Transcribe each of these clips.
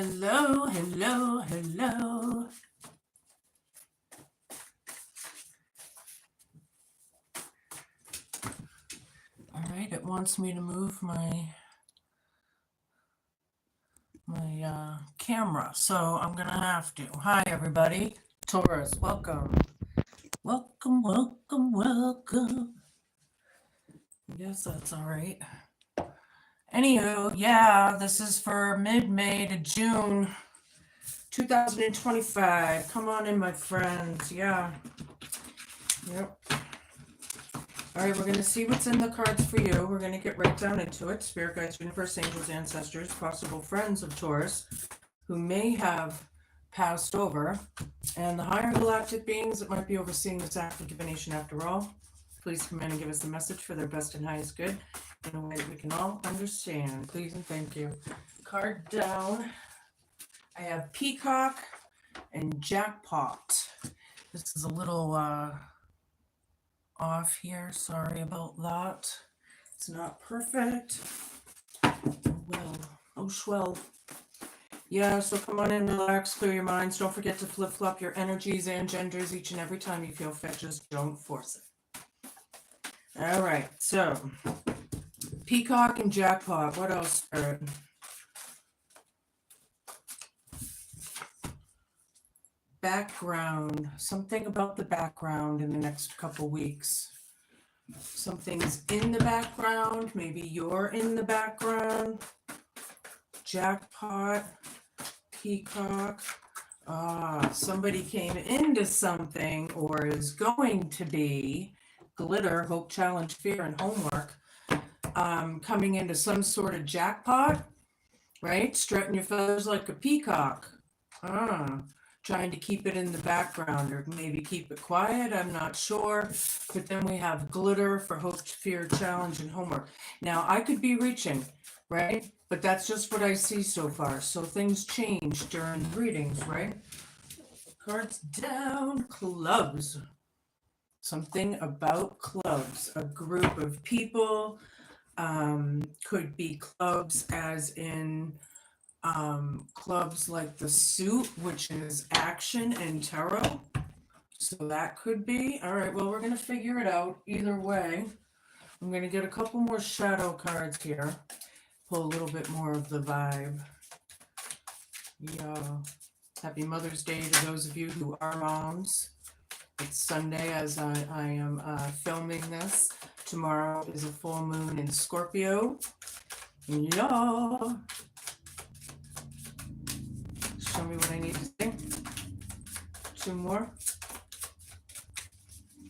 Hello, hello, hello. All right, it wants me to move my camera, so I'm gonna have to. Hi, everybody. Taurus, welcome. Welcome, welcome, welcome. Yes, that's all right. Anywho, yeah, this is for mid-May to June 2025. Come on in, my friends. Yeah. Yep. All right, we're going to see what's in the cards for you. We're going to get right down into it. Spirit guides, universe, angels, ancestors, possible friends of Taurus who may have passed over, and the higher galactic beings that might be overseeing this act of divination after all. Please come in and give us the message for their best and highest good in a way that we can all understand. Please and thank you. Card down. I have Peacock and Jackpot. This is a little off here. Sorry about that. It's not perfect. Well, oh, swell. Yeah, so come on in, relax, clear your minds. Don't forget to flip-flop your energies and genders each and every time you feel fit. Just don't force it. All right, so Peacock and Jackpot. What else? Background. Something about the background in the next couple weeks. Something's in the background. Maybe you're in the background. Jackpot. Peacock. Somebody came into something or is going to be glitter, hope, challenge, fear, and homework. Coming into some sort of jackpot, right? Strutting your feathers like a peacock. Trying to keep it in the background or maybe keep it quiet. I'm not sure. But then we have glitter for hope, fear, challenge, and homework. Now, I could be reaching, right? But that's just what I see so far. So things change during readings, right? Cards down. Clubs. Something about clubs. A group of people. Could be clubs as in clubs like the suit, which is action and tarot. So that could be. All right, well, we're going to figure it out either way. I'm going to get a couple more shadow cards here. Pull a little bit more of the vibe. Yeah. Happy Mother's Day to those of you who are moms. It's Sunday as I am filming this. Tomorrow is a full moon in Scorpio. Yeah. Show me what I need to say. Two more.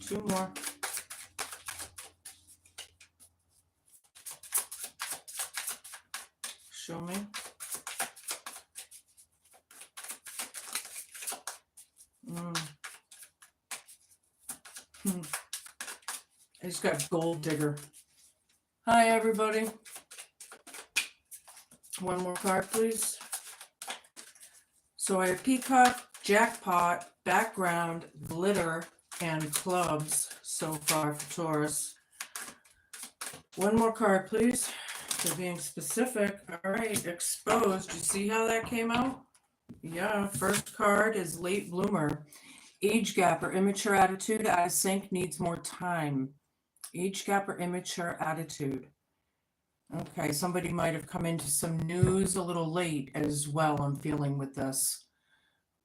Two more. Show me. I just got Gold Digger. Hi, everybody. One more card, please. So I have Peacock, Jackpot, Background, Glitter, and Clubs so far for Taurus. One more card, please. For being specific. All right, Exposed. You see how that came out? Yeah, first card is Late Bloomer. Age gap or immature attitude, out of sync, needs more time. Age gap or immature attitude. Okay, somebody might have come into some news a little late as well, I'm feeling with this.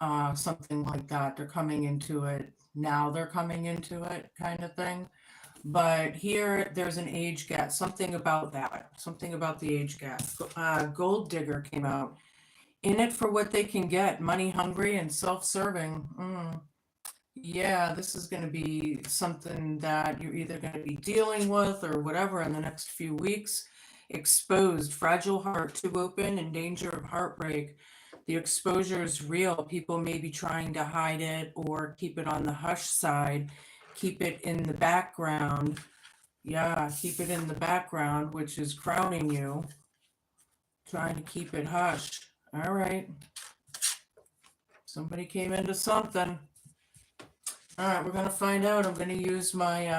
Something like that. They're coming into it. Now they're coming into it kind of thing. But here, there's an age gap. Something about that. Something about the age gap. Gold Digger came out. In it for what they can get. Money hungry and self-serving. Yeah, this is going to be something that you're either going to be dealing with or whatever in the next few weeks. Exposed, fragile heart, too open, in danger of heartbreak. The exposure is real. People may be trying to hide it or keep it on the hush side. Keep it in the background. Yeah, keep it in the background, which is crowning you. Trying to keep it hushed. All right. Somebody came into something. All right, we're going to find out. I'm going to use my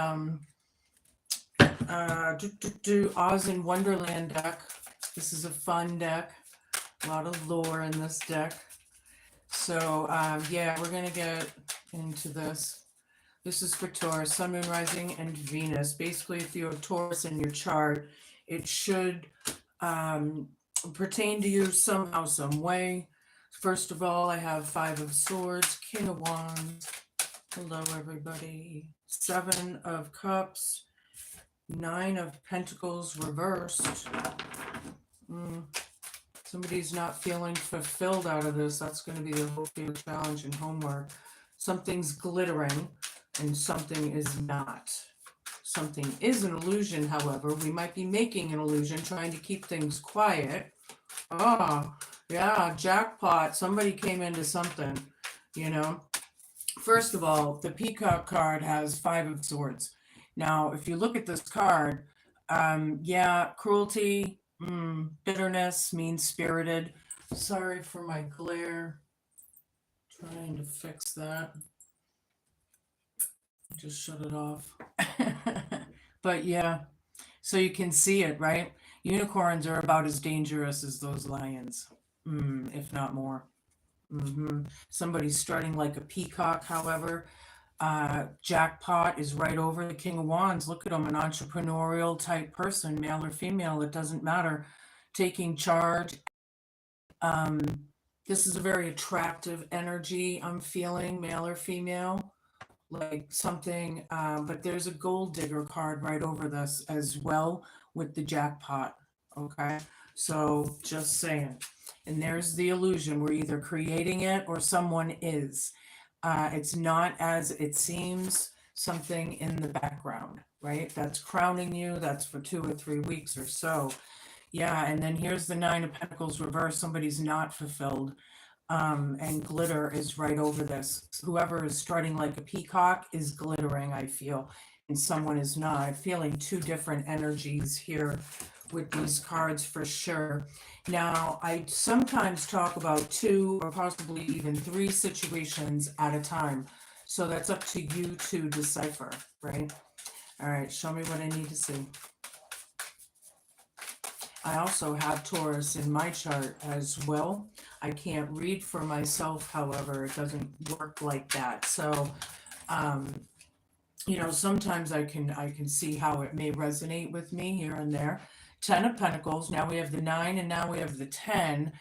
Oz in Wonderland deck. This is a fun deck. A lot of lore in this deck. So, yeah, we're going to get into this. This is for Taurus, Sun, Moon, Rising, and Venus. Basically, if you have Taurus in your chart, it should pertain to you somehow, some way. First of all, I have Five of Swords, King of Wands. Hello, everybody. Seven of Cups, Nine of Pentacles reversed. Somebody's not feeling fulfilled out of this. That's going to be the whole fear, challenge, and homework. Something's glittering and something is not. Something is an illusion, however. We might be making an illusion, trying to keep things quiet. Oh, yeah, jackpot. Somebody came into something, you know. First of all, the Peacock card has Five of Swords. Now, if you look at this card, yeah, cruelty, bitterness, mean-spirited. Sorry for my glare. Trying to fix that. Just shut it off. But yeah, so you can see it, right? Unicorns are about as dangerous as those lions, if not more. Somebody's strutting like a peacock, however. Jackpot is right over the King of Wands. Look at him, an entrepreneurial type person, male or female, it doesn't matter. Taking charge. This is a very attractive energy I'm feeling, male or female. Like something, but there's a gold digger card right over this as well with the jackpot. Okay, so just saying. And there's the illusion. We're either creating it or someone is. It's not as it seems, something in the background, right? That's crowning you. That's for 2 or 3 weeks or so. Yeah, and then here's the Nine of Pentacles reversed. Somebody's not fulfilled. And glitter is right over this. Whoever is strutting like a peacock is glittering, I feel, and someone is not. I'm feeling two different energies here with these cards for sure. Now, I sometimes talk about 2 or possibly even 3 situations at a time. So that's up to you to decipher, right? All right, show me what I need to see. I also have Taurus in my chart as well. I can't read for myself, however, it doesn't work like that. So, you know, sometimes I can see how it may resonate with me here and there. 10 of Pentacles, now we have the 9 and now we have the 10.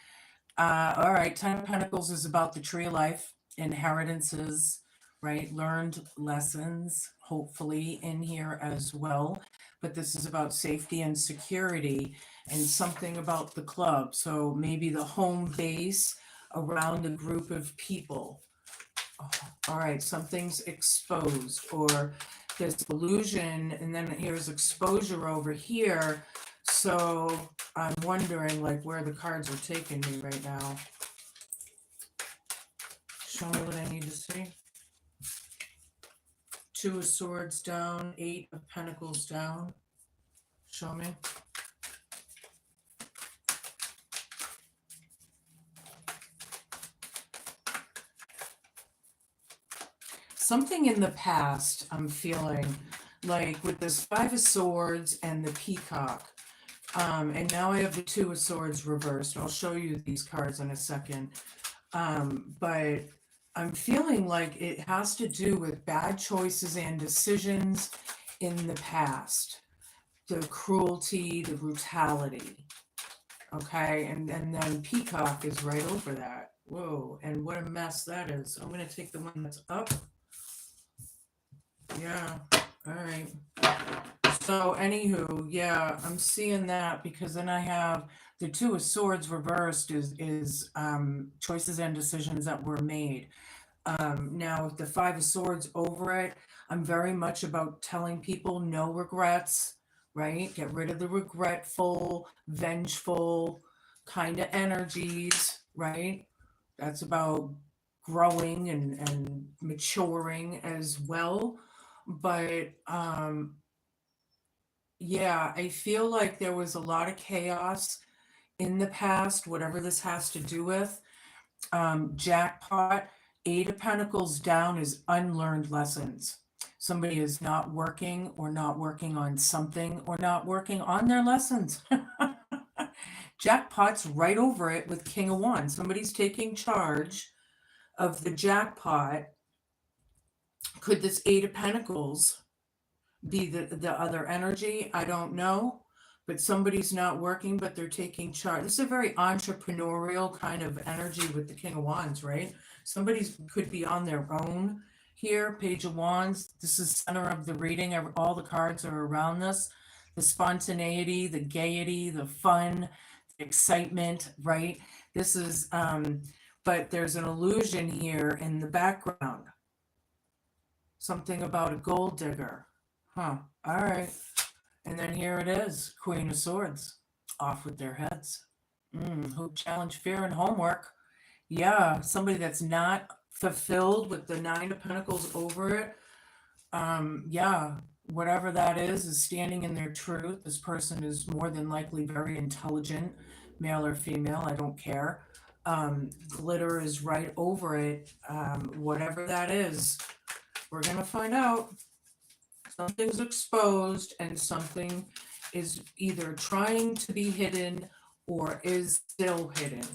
All right, 10 of Pentacles is about the tree of life, inheritances, right? Learned lessons, hopefully in here as well. But this is about safety and security and something about the club. So maybe the home base around a group of people. Oh, all right, something's exposed or this illusion, and then here's exposure over here. So I'm wondering like where the cards are taking me right now. Show me what I need to see. 2 of Swords down, 8 of Pentacles down. Show me. Something in the past, I'm feeling like with this 5 of Swords and the Peacock. And now I have the 2 of Swords reversed. I'll show you these cards in a second. But I'm feeling like it has to do with bad choices and decisions in the past. The cruelty, the brutality. Okay, and then Peacock is right over that. Whoa, and what a mess that is. I'm going to take the one that's up. Yeah, all right. So anywho, yeah, I'm seeing that because then I have the 2 of Swords reversed is choices and decisions that were made. Now with the 5 of Swords over it, I'm very much about telling people no regrets, right? Get rid of the regretful, vengeful kind of energies, right? That's about growing and maturing as well. But yeah, I feel like there was a lot of chaos in the past, whatever this has to do with. Jackpot, 8 of Pentacles down is unlearned lessons. Somebody is not working or not working on something or not working on their lessons. Jackpot's right over it with King of Wands. Somebody's taking charge of the jackpot. Could this Eight of Pentacles be the other energy? I don't know. But somebody's not working, but they're taking charge. This is a very entrepreneurial kind of energy with the King of Wands, right? Somebody could be on their own here. Page of Wands. This is center of the reading. All the cards are around this. The spontaneity, the gaiety, the fun, the excitement, right? This is, but there's an illusion here in the background. Something about a gold digger. Huh. All right. And then here it is, Queen of Swords, off with their heads. Who challenge fear and homework. Yeah, somebody that's not fulfilled with the Nine of Pentacles over it. Yeah, whatever that is standing in their truth. This person is more than likely very intelligent, male or female, I don't care. Glitter is right over it. Whatever that is, we're going to find out. Something's exposed and something is either trying to be hidden or is still hidden.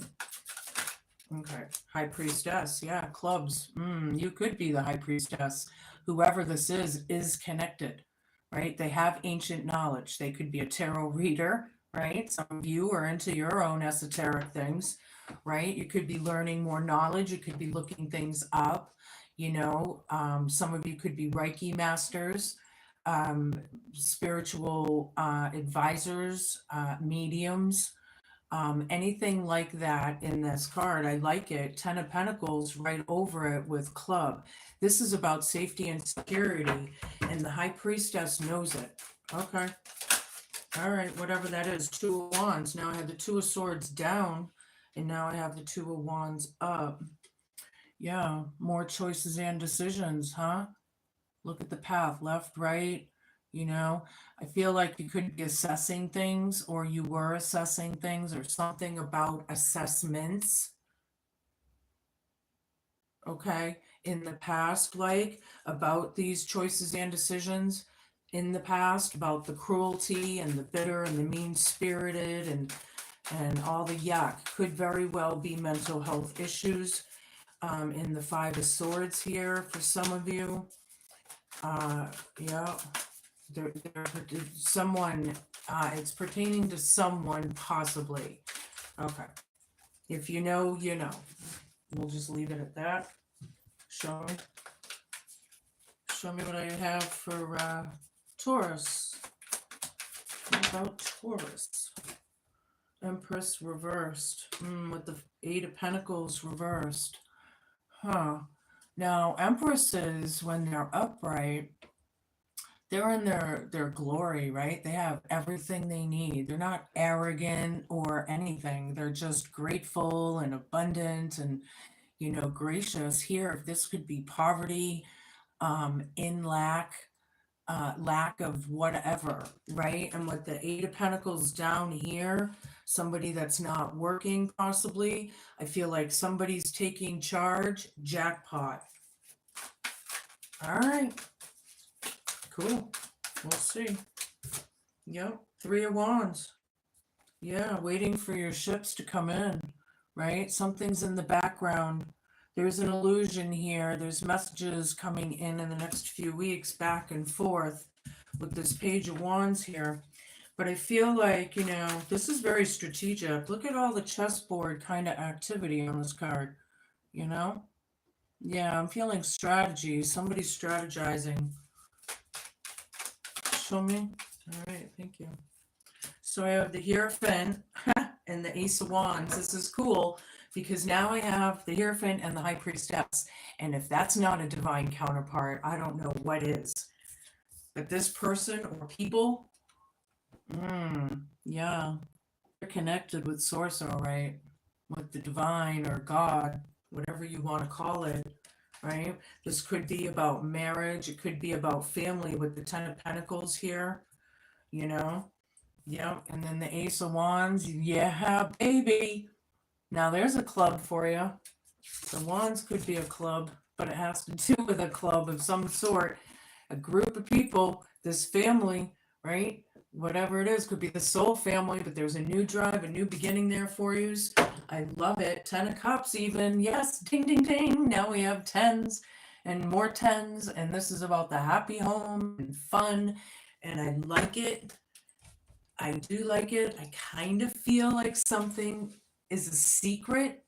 Okay, High Priestess, yeah, clubs. You could be the High Priestess. Whoever this is connected, right? They have ancient knowledge. They could be a tarot reader, right? Some of you are into your own esoteric things, right? You could be learning more knowledge. You could be looking things up, you know. Some of you could be Reiki masters, spiritual advisors, mediums, anything like that in this card. I like it. 10 of Pentacles right over it with club. This is about safety and security, and the High Priestess knows it. Okay. All right, whatever that is. Two of Wands. Now I have the Two of Swords down, and now I have the Two of Wands up. Yeah, more choices and decisions, huh? Look at the path, left, right, you know. I feel like you could be assessing things, or you were assessing things, or something about assessments, okay, in the past, like about these choices and decisions in the past, about the cruelty and the bitter and the mean-spirited and all the yuck. Could very well be mental health issues in the Five of Swords here for some of you. Yeah, someone, it's pertaining to someone possibly. Okay. If you know, you know. We'll just leave it at that. Show me what I have for Taurus. What about Taurus? Empress reversed. With the Eight of Pentacles reversed. Huh. Now, Empresses, when they're upright, they're in their glory, right? They have everything they need. They're not arrogant or anything. They're just grateful and abundant and, you know, gracious. Here, this could be poverty, in lack of whatever, right? And with the Eight of Pentacles down here, somebody that's not working possibly. I feel like somebody's taking charge. Jackpot. All right. Cool. We'll see. Yep. Three of Wands. Yeah, waiting for your ships to come in, right? Something's in the background. There's an illusion here. There's messages coming in the next few weeks, back and forth with this Page of Wands here. But I feel like, you know, this is very strategic. Look at all the chessboard kind of activity on this card, you know? Yeah, I'm feeling strategy. Somebody's strategizing. Show me. All right, thank you. So I have the Hierophant and the Ace of Wands. This is cool because now I have the Hierophant and the High Priestess. And if that's not a divine counterpart, I don't know what is. But this person or people, yeah, they're connected with Source, all right, with the divine or God, whatever you want to call it, right? This could be about marriage. It could be about family with the Ten of Pentacles here, you know? Yeah, and then the Ace of Wands. Yeah, baby. Now there's a club for you. The Wands could be a club, but it has to do with a club of some sort, a group of people, this family, right? whatever it is, could be the soul family, but there's a new drive, a new beginning there for you. I love it. 10 of Cups even. Yes, ding, ding, ding. Now we have tens and more tens, and this is about the happy home and fun, and I like it. I do like it. I kind of feel like something is a secret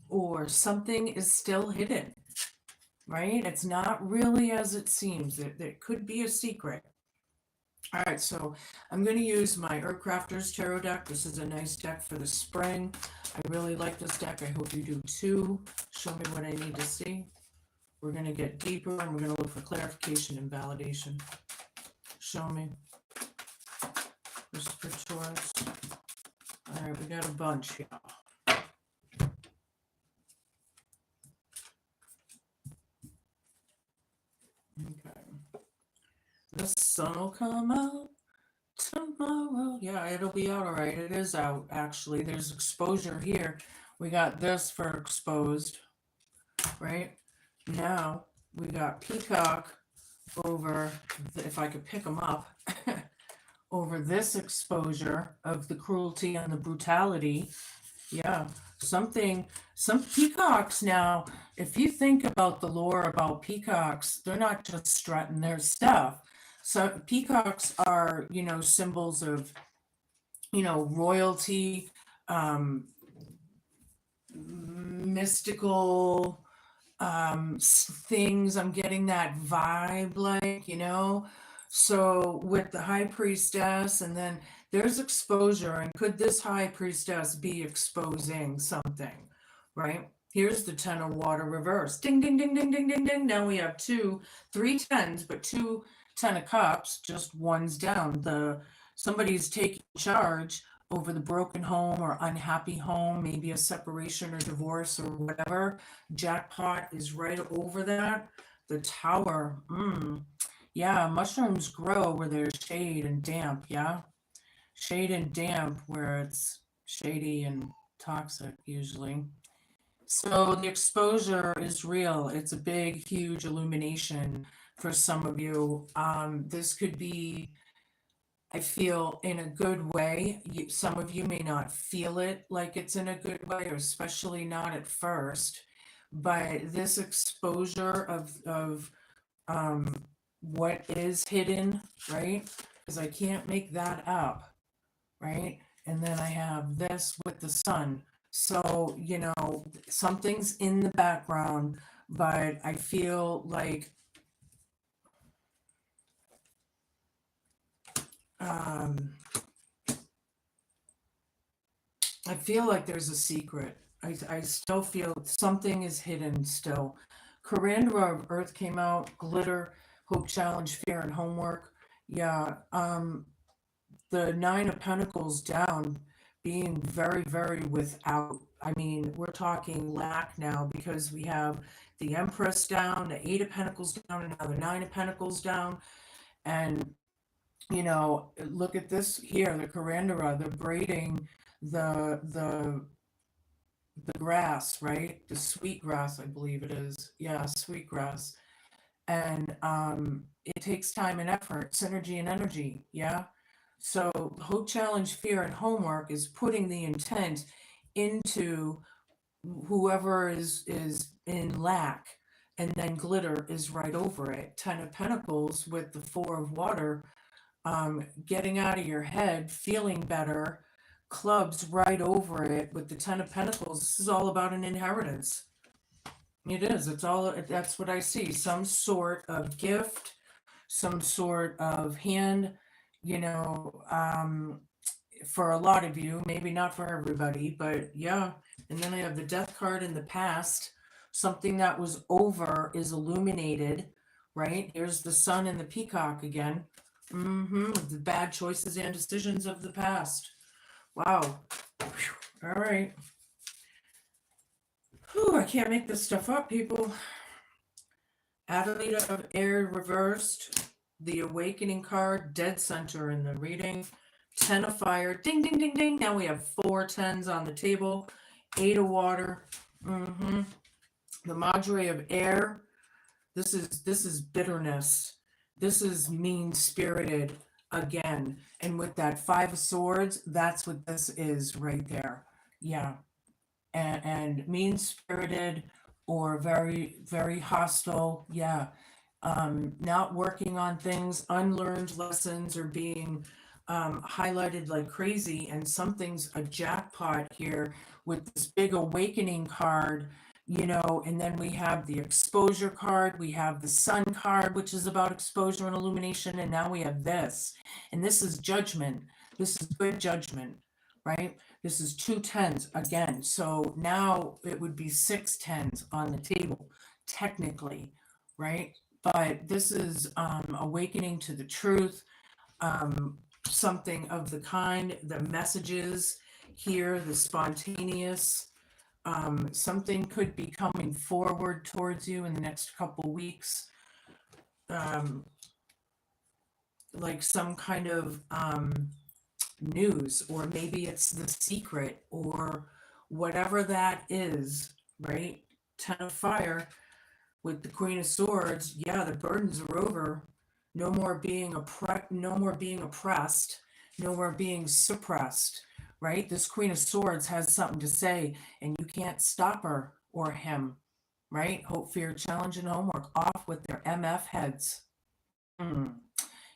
or something is still hidden, right? It's not really as it seems. There could be a secret. All right, so I'm going to use my Earthcrafters Tarot deck. This is a nice deck for the spring. I really like this deck. I hope you do too. Show me what I need to see. We're going to get deeper and we're going to look for clarification and validation. Show me. This is for Taurus. All right, we got a bunch here. Okay. The sun will come out tomorrow. Yeah, it'll be out all right. It is out, actually. There's exposure here. We got this for exposed, right? Now, we got Peacock over, if I could pick them up, over this exposure of the cruelty and the brutality. Yeah, some peacocks now, if you think about the lore about peacocks, they're not just strutting their stuff. So peacocks are, symbols of, royalty, mystical things. I'm getting that vibe, like. So with the high priestess, and then there's exposure, and could this high priestess be exposing something, right? Here's the 10 of water reverse. Ding, ding, ding, ding, ding, ding, ding. Now we have three tens, but 2 10 of cups, just one's down. Somebody's taking charge over the broken home or unhappy home, maybe a separation or divorce or whatever. Jackpot is right over that. The tower, yeah, mushrooms grow where there's shade and damp, yeah? Shade and damp where it's shady and toxic usually. So the exposure is real. It's a big, huge illumination for some of you. This could be, I feel, in a good way. Some of you may not feel it like it's in a good way, or especially not at first. But this exposure of what is hidden, right? Because I can't make that up, right? And then I have this with the sun. So, something's in the background, but I feel like there's a secret. I still feel something is hidden still. Corandra of Earth came out, glitter, hope, challenge, fear, and homework. Yeah, the 9 of Pentacles down, being very, very without. I mean, we're talking lack now because we have the Empress down, the 8 of Pentacles down, and now the 9 of Pentacles down. And, look at this here, the Corandra, they're braiding the grass, right? The sweet grass, I believe it is. Yeah, sweet grass. And it takes time and effort, synergy and energy, yeah? So hope, challenge, fear, and homework is putting the intent into whoever is in lack, and then glitter is right over it. 10 of Pentacles with the 4 of water, getting out of your head, feeling better, clubs right over it with the 10 of Pentacles. This is all about an inheritance. It is. That's what I see. Some sort of gift, some sort of hand, for a lot of you, maybe not for everybody, but yeah. And then I have the Death card in the past. Something that was over is illuminated, right? Here's the sun and the peacock again. The bad choices and decisions of the past. Wow. Whew. All right. Whew, I can't make this stuff up, people. Adelaide of Air reversed. The Awakening card, dead center in the reading. 10 of fire. Ding, ding, ding, ding. Now we have 4 10s on the table. 8 of water. The Madre of Air. This is bitterness. This is mean-spirited. again. And with that Five of Swords, that's what this is right there. Yeah. And mean spirited or very, very hostile. Yeah. Not working on things, unlearned lessons are being highlighted like crazy, and something's a jackpot here with this big awakening card, you know. And then we have the exposure card, we have the sun card, which is about exposure and illumination, and now we have this, and this is judgment. This is good judgment, right? This is 2 10s again, so now it would be 6 10s on the table, technically, right? But this is awakening to the truth, something of the kind, the messages here, the spontaneous, something could be coming forward towards you in the next couple weeks, like some kind of news, or maybe it's the secret, or whatever that is, right? 10 of fire with the Queen of Swords. Yeah, the burdens are over. No more being no more being oppressed, no more being suppressed, right? This Queen of Swords has something to say, and you can't stop her or him, right? Hope, fear, challenge, and homework off with their MF heads.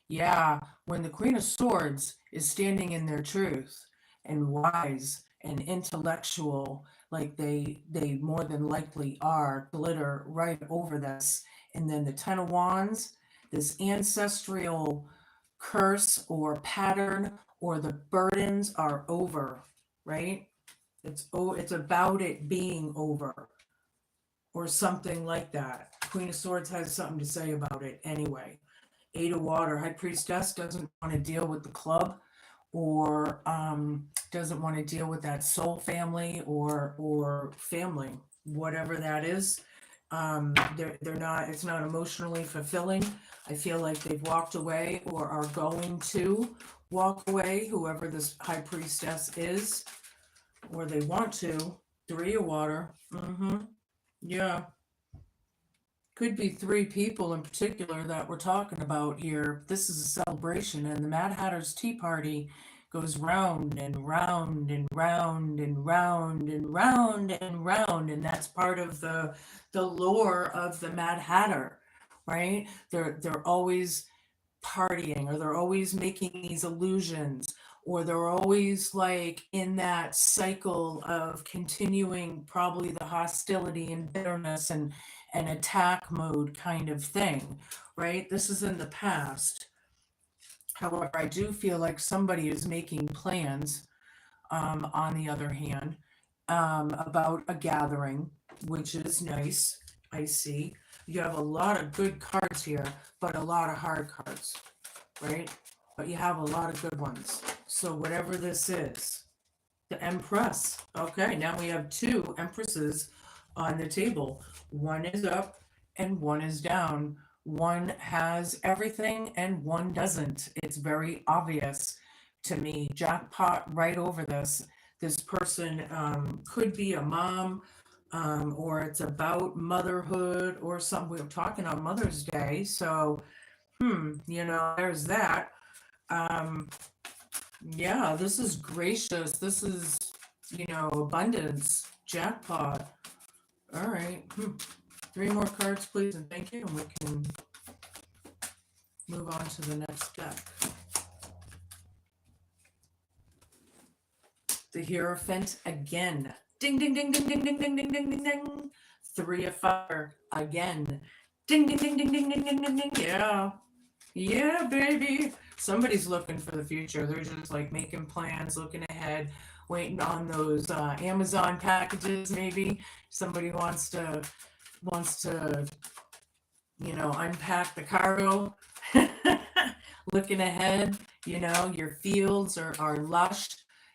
Yeah, when the Queen of Swords is standing in their truth and wise and intellectual, like they more than likely are, glitter right over this. And then the Ten of Wands, this ancestral curse or pattern or the burdens are over, right? It's about it being over or something like that. Queen of Swords has something to say about it anyway. 8 of water, High Priestess doesn't want to deal with the club, or doesn't want to deal with that soul family or family, whatever that is. They're not, it's not emotionally fulfilling. I feel like they've walked away or are going to walk away, whoever this High Priestess is, or they want to. 3 of water. Yeah. Could be 3 people in particular that we're talking about here. This is a celebration, and the Mad Hatter's Tea Party goes round and round and round and round and round and round, and that's part of the lore of the Mad Hatter, right? They're always partying, or they're always making these illusions, or they're always like in that cycle of continuing probably the hostility and bitterness and attack mode kind of thing, right? This is in the past. However, I do feel like somebody is making plans, on the other hand, about a gathering, which is nice. I see. You have a lot of good cards here, but a lot of hard cards, right? But you have a lot of good ones. So whatever this is, the Empress. Okay, now we have 2 Empresses on the table. One is up and one is down. One has everything and one doesn't. It's very obvious to me. Jackpot right over this. This person could be a mom, or it's about motherhood or something. We're talking on Mother's Day, so you know, there's that. Yeah, this is gracious. This is, you know, abundance. Jackpot. All right. 3 more cards, please, and thank you. And we can move on to the next deck. The Hierophant again. Ding, ding, ding, ding, ding, ding, ding, ding, ding, ding, ding. 3 of fire again. Ding, ding, ding, ding, ding, ding, ding, ding, ding. Yeah. Yeah, baby. Somebody's looking for the future. They're just like making plans, looking ahead, waiting on those Amazon packages. Maybe somebody wants to, you know, unpack the cargo. Looking ahead, you know, your fields are lush.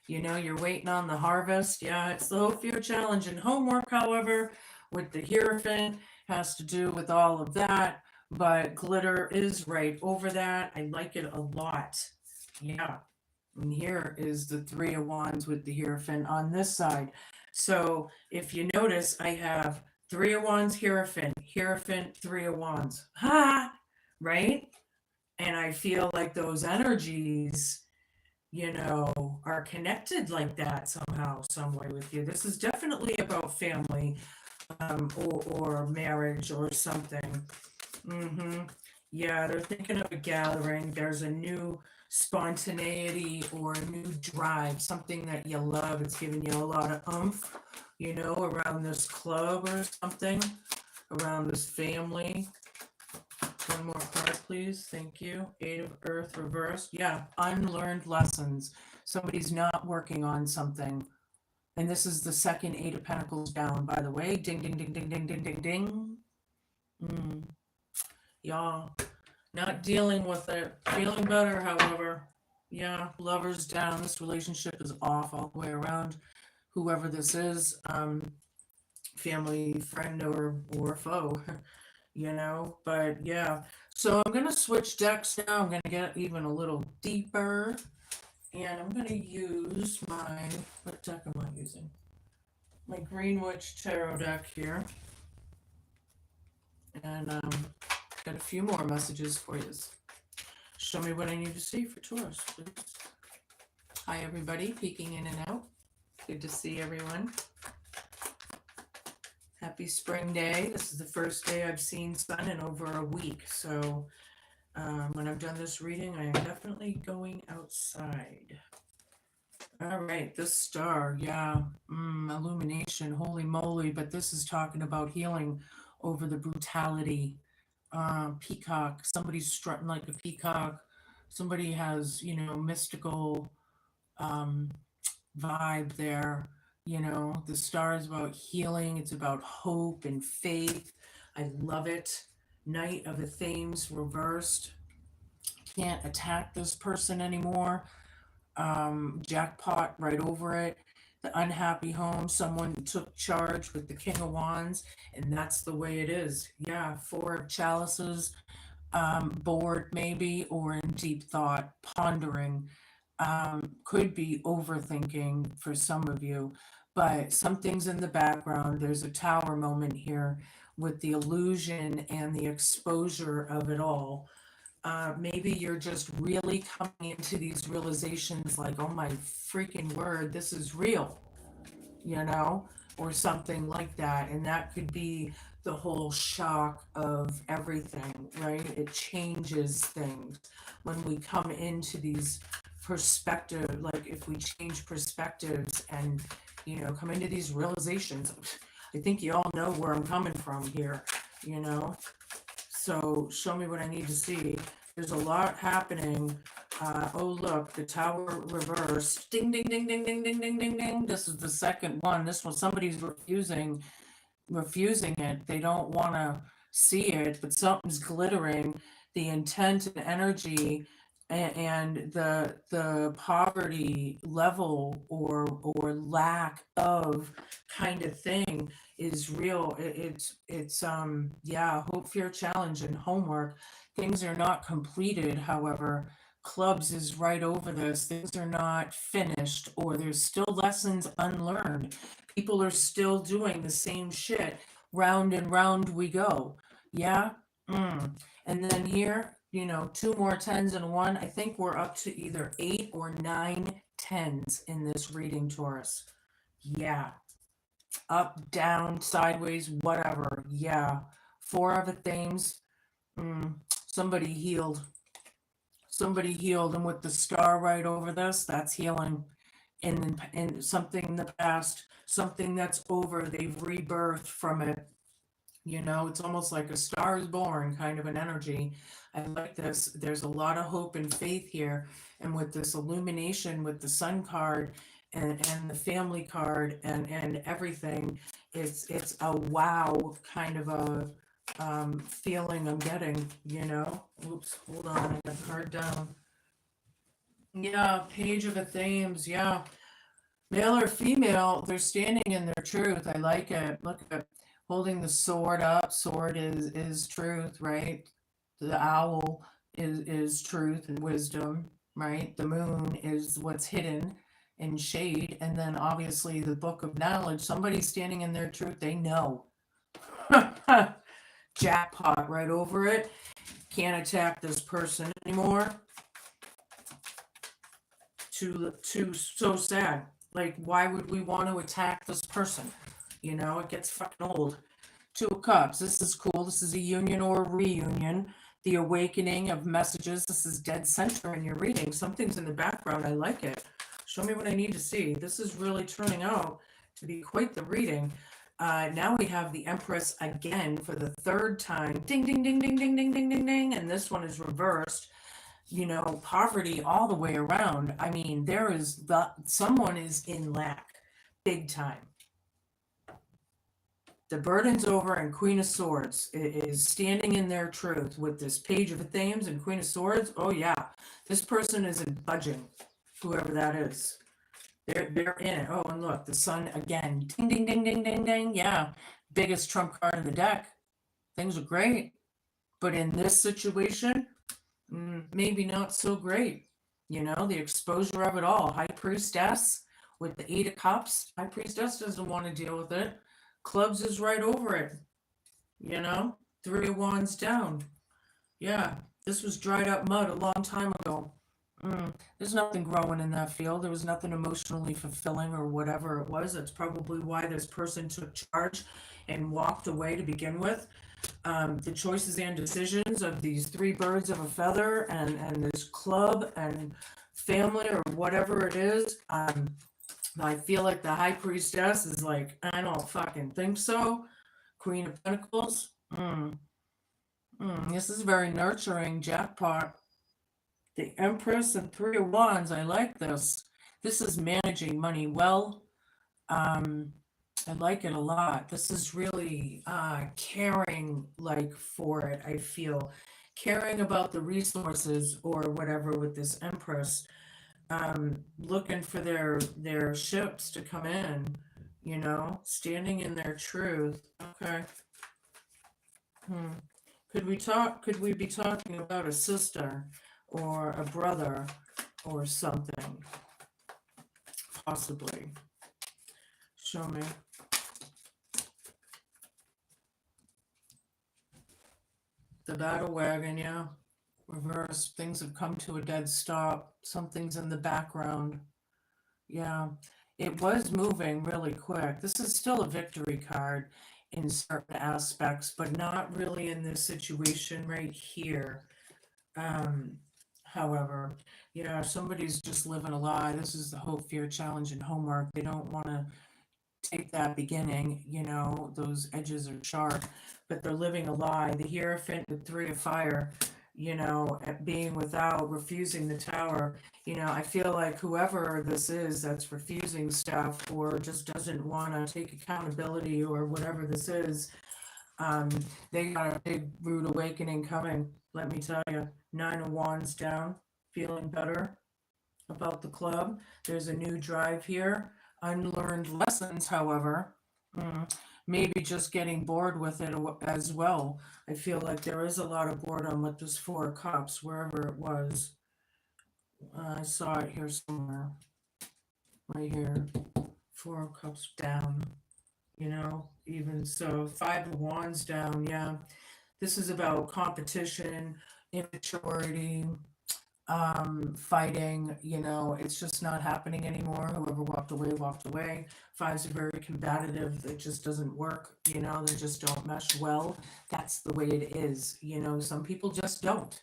You know, you're waiting on the harvest. Yeah, it's the Hope, Fear, Challenge, and Homework, however, with the Hierophant, has to do with all of that. But glitter is right over that. I like it a lot. Yeah. And here is the 3 of Wands with the Hierophant on this side. So if you notice, I have 3 of Wands, Hierophant, Hierophant, 3 of Wands. Ha! Right? And I feel like those energies, you know, are connected like that somehow, some way with you. This is definitely about family, or marriage or something. Mm-hmm. Yeah, they're thinking of a gathering. There's a new spontaneity or a new drive, something that you love. It's giving you a lot of oomph, you know, around this club or something, around this family. One more card, please. Thank you. Eight of Earth reversed. Yeah, unlearned lessons. Somebody's not working on something. And this is the second Eight of Pentacles down, by the way. Ding, ding, ding, ding, ding, ding, ding, ding. Y'all, not dealing with it. Feeling better, however. Yeah, lovers down. This relationship is off all the way around. Whoever this is, family, friend, or foe, you know. But yeah, so I'm gonna switch decks now. I'm gonna get even a little deeper, and I'm gonna use my, what deck am I using? My Greenwich Tarot deck here, and got a few more messages for you. Show me what I need to see for Taurus, please. Hi, everybody, peeking in and out. Good to see everyone. Happy spring day. This is the first day I've seen sun in over a week. So when I've done this reading, I am definitely going outside. All right, this star, yeah, illumination, holy moly. But this is talking about healing over the brutality. Peacock, somebody's strutting like a peacock. Somebody has, you know, mystical vibe there. You know, the star is about healing, it's about hope and faith. I love it. Knight of the Thames reversed. Can't attack this person anymore. Jackpot right over it. The unhappy home, someone took charge with the King of Wands, and that's the way it is. Yeah, Four of Chalices, bored maybe, or in deep thought, pondering. Could be overthinking for some of you, but something's in the background. There's a tower moment here with the illusion and the exposure of it all. Maybe you're just really coming into these realizations like, oh my freaking word, this is real, you know, or something like that. And that could be the whole shock of everything, right? It changes things when we come into these perspective, like if we change perspectives and, you know, come into these realizations. I think you all know where I'm coming from here, you know. So show me what I need to see. There's a lot happening. Oh, look, the tower reversed. Ding, ding, ding, ding, ding, ding, ding, ding, ding. This is the second one. This one, somebody's refusing it. They don't want to see it, but something's glittering. The intent and energy and the poverty level or lack of kind of thing is real. It's yeah, hope, fear, challenge, and homework. Things are not completed, however. Clubs is right over this. Things are not finished, or there's still lessons unlearned. People are still doing the same shit. Round and round we go. Yeah. And then here, you know, two more tens and one. I think we're up to either 8 or 9 tens in this reading, Taurus. Yeah. Up, down, sideways, whatever. Yeah. Four of the things. Somebody healed. Somebody healed. And with the star right over this, that's healing. And something in the past, something that's over, they've rebirthed from it. You know, it's almost like a star is born kind of an energy. I like this. There's a lot of hope and faith here. And with this illumination, with the sun card and the family card and everything, it's a wow kind of a feeling I'm getting, you know. Oops, hold on, I got the card down. Yeah, Page of the Thames, yeah. Male or female, they're standing in their truth. I like it. Look at holding the sword up. Sword is truth, right? The owl is truth and wisdom, right? The moon is what's hidden in shade. And then obviously the book of knowledge. Somebody's standing in their truth. They know. Jackpot right over it. Can't attack this person anymore. Too so sad. Like, why would we want to attack this person? You know, it gets fucking old. Two of Cups. This is cool. This is a union or a reunion. The awakening of messages. This is dead center in your reading. Something's in the background. I like it. Show me what I need to see. This is really turning out to be quite the reading. Now we have the Empress again for the third time. Ding, ding, ding, ding, ding, ding, ding, ding, ding. And this one is reversed. You know, poverty all the way around. I mean, someone is in lack, big time. The burden's over, and Queen of Swords is standing in their truth with this Page of Themes and Queen of Swords. Oh yeah, this person isn't budging, whoever that is. They're in it. Oh, and look, the Sun again. Ding, ding, ding, ding, ding, ding. Yeah, biggest trump card in the deck. Things are great, but in this situation, maybe not so great. You know, the exposure of it all. High Priestess with the 8 of Cups. High Priestess doesn't want to deal with it. Clubs is right over it. You know, 3 of Wands down. Yeah, this was dried up mud a long time ago. There's nothing growing in that field. There was nothing emotionally fulfilling or whatever it was. That's probably why this person took charge and walked away to begin with. The choices and decisions of these 3 birds of a feather and this club and family or whatever it is. I feel like the High Priestess is like, I don't fucking think so. Queen of Pentacles. This is very nurturing. Jackpot. The Empress and 3 of Wands. I like this. This is managing money well. I like it a lot. This is really caring, like, for it, I feel. Caring about the resources or whatever with this Empress. Looking for their ships to come in, you know, standing in their truth. Okay. Could we be talking about a sister or a brother or something? Possibly. Show me. The battle wagon, yeah. Reverse. Things have come to a dead stop. Something's in the background. Yeah. It was moving really quick. This is still a victory card in certain aspects, but not really in this situation right here. However, yeah, somebody's just living a lie. This is the hope, fear, challenge, and homework. They don't want to take that beginning, you know, those edges are sharp, but they're living a lie. The Hierophant with 3 of Fire, you know, being without, refusing the Tower. You know, I feel like whoever this is that's refusing stuff or just doesn't want to take accountability or whatever this is, they got a big rude awakening coming, let me tell you. 9 of Wands down, feeling better about the club. There's a new drive here. Unlearned lessons, however. Maybe just getting bored with it as well. I feel like there is a lot of boredom with this 4 of Cups, wherever it was. I saw it here somewhere. Right here. 4 of Cups down. You know, even so, 5 of Wands down, yeah. This is about competition, immaturity, fighting, you know, it's just not happening anymore. Whoever walked away, walked away. 5s are very combative. It just doesn't work, you know, they just don't mesh well. That's the way it is, you know, some people just don't.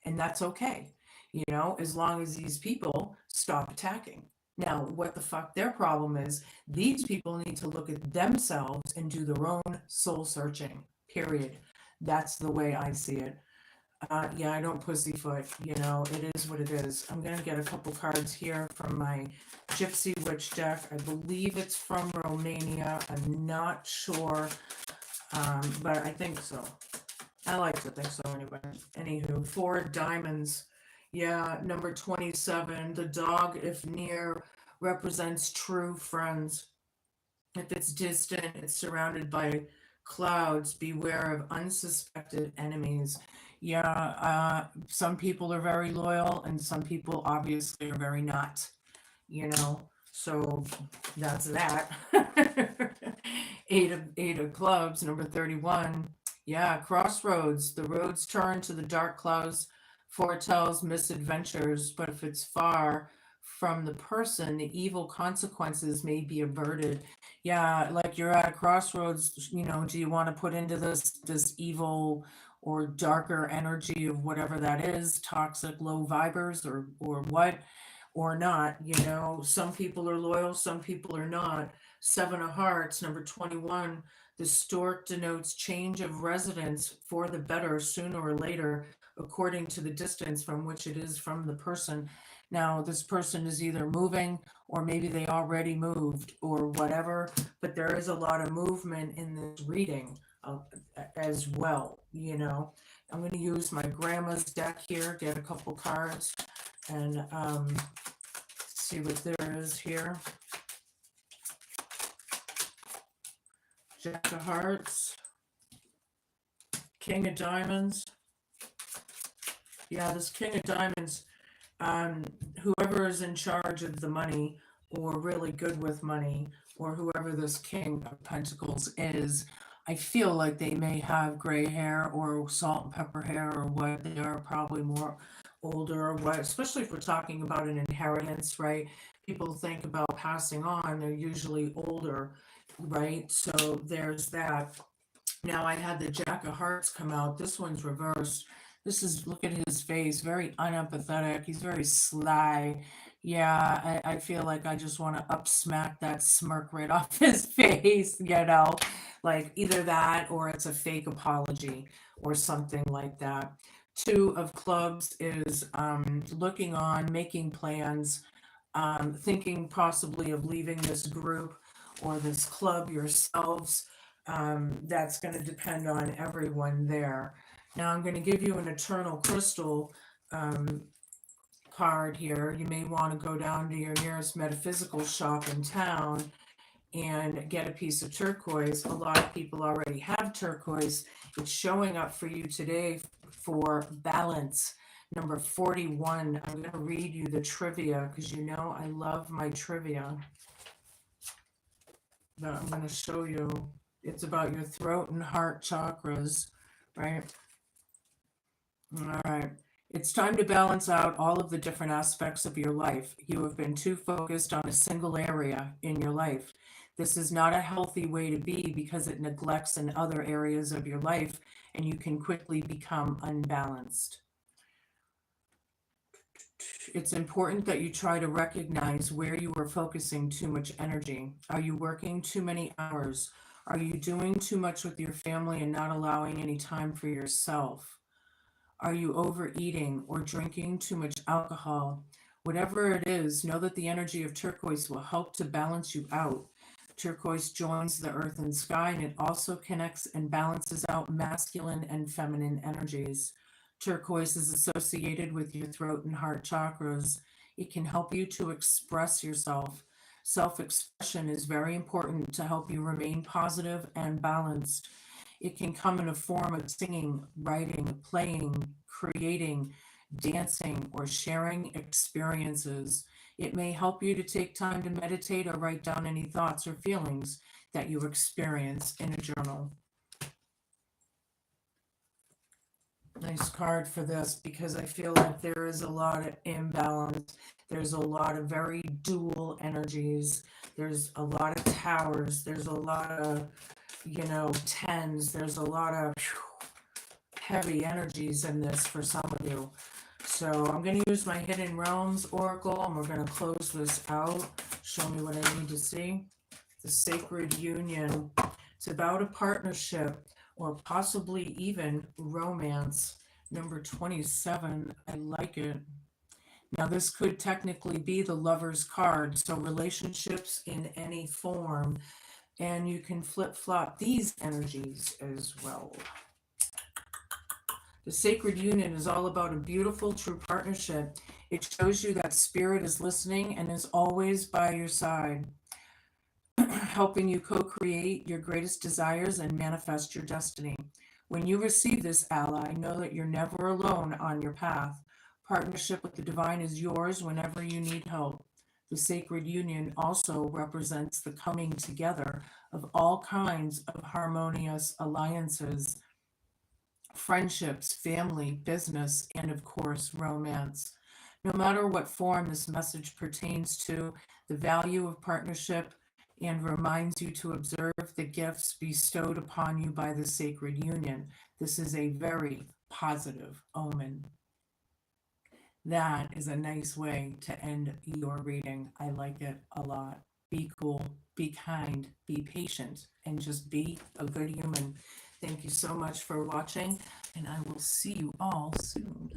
And that's okay, you know, as long as these people stop attacking. Now, what the fuck their problem is, these people need to look at themselves and do their own soul searching, period. That's the way I see it. Yeah, I don't pussyfoot, you know, it is what it is. I'm going to get a couple cards here from my Gypsy Witch deck. I believe it's from Romania. I'm not sure, but I think so. I like to think so anyway. Anywho, 4 of Diamonds. Yeah, number 27. The dog, if near, represents true friends. If it's distant, it's surrounded by clouds. Beware of unsuspected enemies. Yeah, some people are very loyal and some people obviously are very not, you know, so that's that. Eight of Clubs, number 31. Yeah, crossroads. The roads turn to the dark clouds, foretells misadventures, but if it's far from the person, the evil consequences may be averted. Yeah, like you're at a crossroads, do you want to put into this evil or darker energy of whatever that is, toxic low vibers or what or not, some people are loyal, some people are not. Seven of Hearts, number 21. The stork denotes change of residence for the better sooner or later, according to the distance from which it is from the person. Now, this person is either moving or maybe they already moved or whatever, but there is a lot of movement in this reading as well. I'm going to use my grandma's deck here, get a couple cards, and see what there is here. Jack of Hearts, King of Diamonds. Yeah, this King of Diamonds, um, whoever is in charge of the money or really good with money, or whoever this King of Pentacles is, I feel like they may have gray hair or salt and pepper hair or what. They are probably more older or what, especially if we're talking about an inheritance, right? People think about passing on, they're usually older, right? So there's that. Now I had the Jack of Hearts come out. This one's reversed. This is, look at his face, very unempathetic. He's very sly. Yeah, I feel like I just want to up smack that smirk right off his face, like either that or it's a fake apology or something like that. Two of Clubs is looking on, making plans, thinking possibly of leaving this group or this club yourselves. That's going to depend on everyone there. Now I'm going to give you an Eternal Crystal um, card here. You may want to go down to your nearest metaphysical shop in town and get a piece of turquoise. A lot of people already have turquoise. It's showing up for you today for balance. Number 41. I'm going to read you the trivia because I love my trivia. That I'm going to show you. It's about your throat and heart chakras, right? All right. It's time to balance out all of the different aspects of your life. You have been too focused on a single area in your life. This is not a healthy way to be because it neglects in other areas of your life and you can quickly become unbalanced. It's important that you try to recognize where you are focusing too much energy. Are you working too many hours? Are you doing too much with your family and not allowing any time for yourself? Are you overeating or drinking too much alcohol? Whatever it is, know that the energy of turquoise will help to balance you out. Turquoise joins the earth and sky, and it also connects and balances out masculine and feminine energies. Turquoise is associated with your throat and heart chakras. It can help you to express yourself. Self expression is very important to help you remain positive and balanced. It can come in a form of singing, writing, playing, creating, dancing, or sharing experiences. It may help you to take time to meditate or write down any thoughts or feelings that you experience in a journal. Nice card for this because I feel like there is a lot of imbalance. There's a lot of very dual energies. There's a lot of towers. There's a lot of, tens. There's a lot of heavy energies in this for some of you. So I'm going to use my Hidden Realms Oracle and we're going to close this out. Show me what I need to see. The Sacred Union. It's about a partnership or possibly even romance. Number 27. I like it. Now, this could technically be the Lover's card. So relationships in any form. And you can flip-flop these energies as well. The Sacred Union is all about a beautiful, true partnership. It shows you that spirit is listening and is always by your side, helping you co-create your greatest desires and manifest your destiny. When you receive this ally, know that you're never alone on your path. Partnership with the divine is yours whenever you need help. The Sacred Union also represents the coming together of all kinds of harmonious alliances. friendships, family, business, and of course, romance. No matter what form this message pertains to, the value of partnership and reminds you to observe the gifts bestowed upon you by the sacred union. This is a very positive omen. That is a nice way to end your reading. I like it a lot. Be cool, be kind, be patient, and just be a good human. Thank you so much for watching, and I will see you all soon.